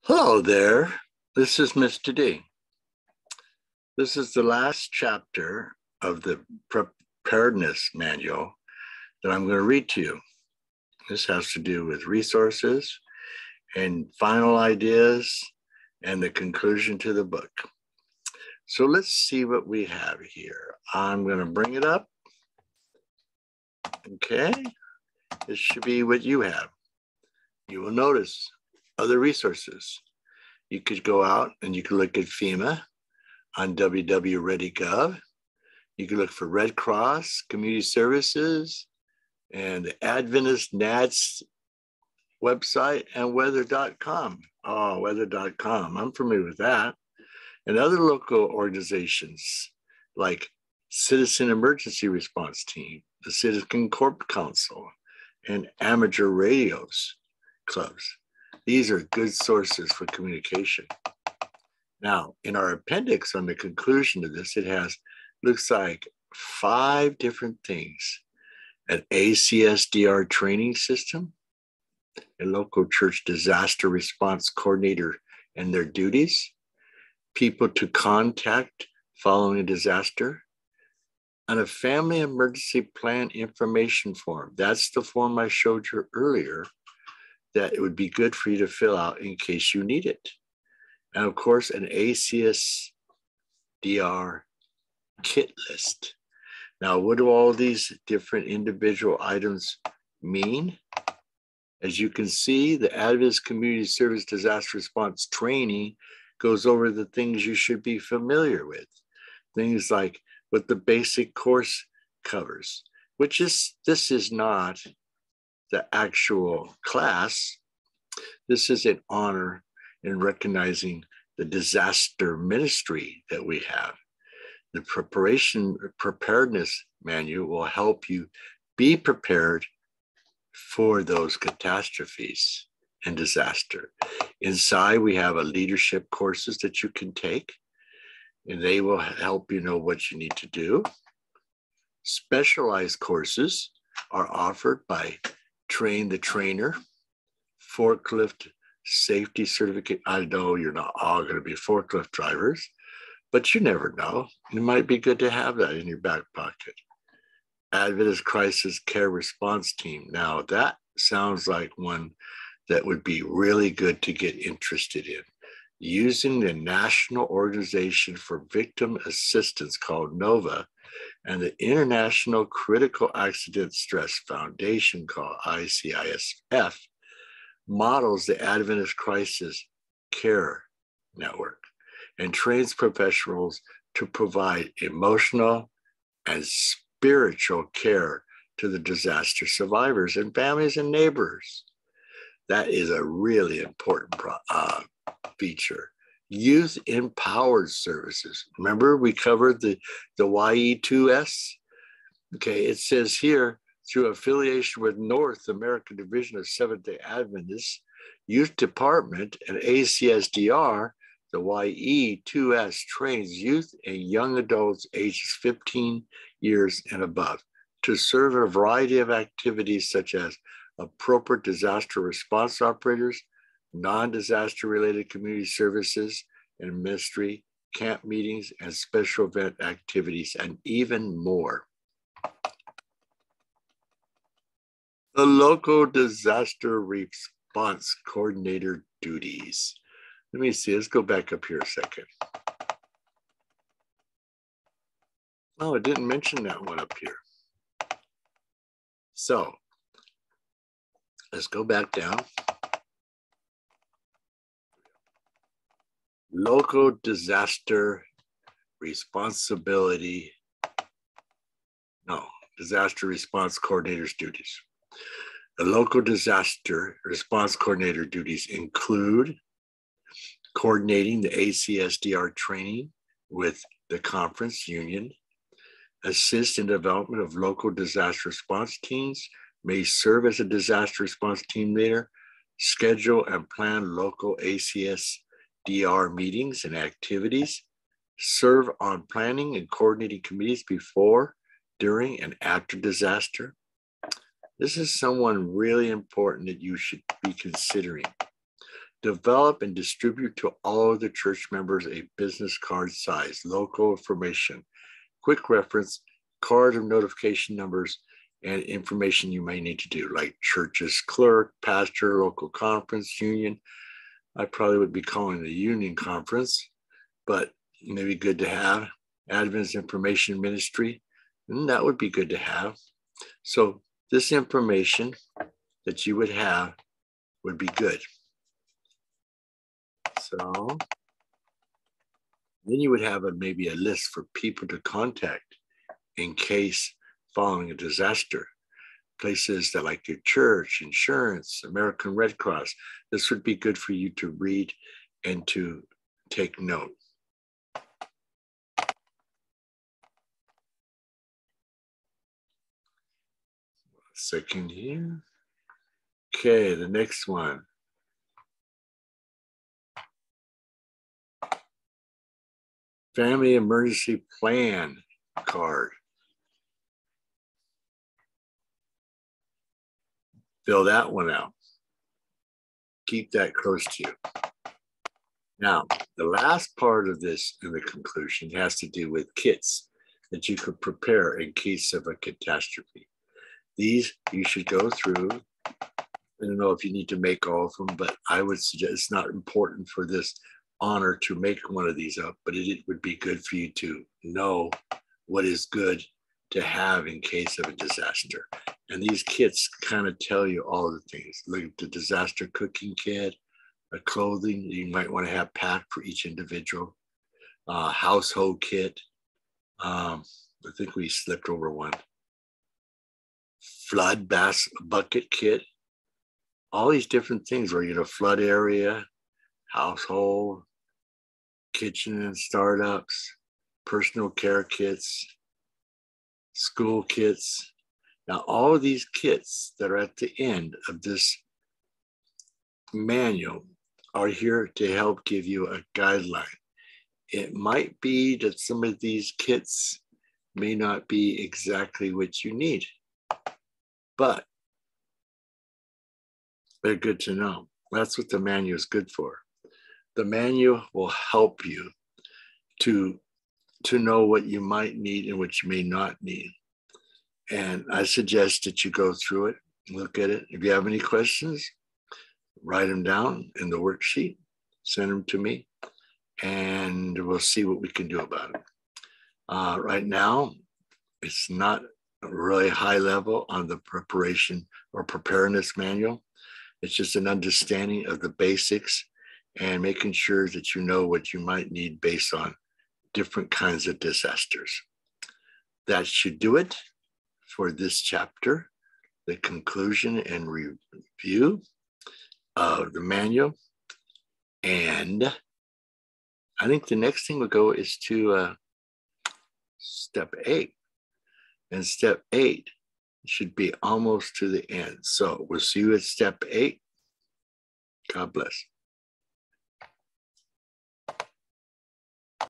Hello there, this is Mr. D. This is the last chapter of the preparedness manual that I'm going to read to you. This has to do with resources and final ideas and the conclusion to the book. So let's see what we have here. I'm going to bring it up. Okay, this should be what you have. You will notice other resources. You could go out and you can look at FEMA on www.ready.gov. You can look for Red Cross, Community Services, and the Adventist NADS website and weather.com. Oh, weather.com. I'm familiar with that. And other local organizations like Citizen Emergency Response Team, the Citizen Corp Council, and amateur radios clubs. These are good sources for communication. Now, in our appendix on the conclusion of this, it looks like 5 different things: an ACSDR training system, a local church disaster response coordinator and their duties, people to contact following a disaster, and a family emergency plan information form. That's the form I showed you earlier that it would be good for you to fill out in case you need it. And of course, an ACSDR kit list. Now, what do all these different individual items mean? As you can see, the Adventist Community Service Disaster Response Training goes over the things you should be familiar with. Things like what the basic course covers, this is not the actual class. This is an honor in recognizing the disaster ministry that we have. The preparedness manual will help you be prepared for those catastrophes and disaster. Inside, we have a leadership courses that you can take, and they will help you know what you need to do. Specialized courses are offered by Train the Trainer, forklift safety certificate. I know you're not all going to be forklift drivers, but you never know. It might be good to have that in your back pocket. Adventist Crisis Care Response Team. Now, that sounds like one that would be really good to get interested in. Using the National Organization for Victim Assistance called NOVA and the International Critical Accident Stress Foundation called ICISF models the Adventist Crisis Care Network and trains professionals to provide emotional and spiritual care to the disaster survivors and families and neighbors. That is a really important feature. Youth Empowered Services. Remember, we covered the YE2S? Okay, it says here, through affiliation with North American Division of Seventh-day Adventists, Youth Department, and ACSDR, the YE2S trains youth and young adults ages 15 years and above to serve in a variety of activities such as appropriate disaster response operators, non-disaster related community services and ministry, camp meetings, and special event activities, and even more. The local disaster response coordinator duties. Let me see, let's go back up here a second. Oh, I didn't mention that one up here. So let's go back down. Local disaster responsibility. No, disaster response coordinator's duties. The local disaster response coordinator duties include coordinating the ACSDR training with the conference union, assist in development of local disaster response teams, may serve as a disaster response team leader, schedule and plan local ACSDR meetings and activities, serve on planning and coordinating committees before, during, and after disaster. This is someone really important that you should be considering. Develop and distribute to all of the church members a business card size, local information, quick reference, card of notification numbers, and information you may need to do, like church's clerk, pastor, local conference, union. I probably would be calling the union conference, but maybe good to have. Adventist information ministry, and that would be good to have. So this information that you would have would be good. So then you would have maybe a list for people to contact in case following a disaster. Places that like your church, insurance, American Red Cross. This would be good for you to read and to take note. Second here. Okay, the next one. Family emergency plan card. Fill that one out. Keep that close to you. Now, the last part of this in the conclusion has to do with kits that you could prepare in case of a catastrophe. These you should go through. I don't know if you need to make all of them, but I would suggest it's not important for this honor to make one of these up, but it would be good for you to know what is good to have in case of a disaster. And these kits kind of tell you all the things, like the disaster cooking kit, a clothing you might want to have packed for each individual, household kit. I think we slipped over one. Flood bucket kit. All these different things where, flood area, household, kitchen and startups, personal care kits, school kits. Now, all of these kits that are at the end of this manual are here to help give you a guideline. It might be that some of these kits may not be exactly what you need, but they're good to know. That's what the manual is good for. The manual will help you to know what you might need and what you may not need. And I suggest that you go through it, look at it. If you have any questions, write them down in the worksheet, send them to me, and we'll see what we can do about it. Right now, it's not really high level on the preparation or preparedness manual. It's just an understanding of the basics and making sure that you know what you might need based on different kinds of disasters. That should do it for this chapter, the conclusion and review of the manual. And I think the next thing we'll go is to step 8. And step 8 should be almost to the end. So we'll see you at step 8. God bless.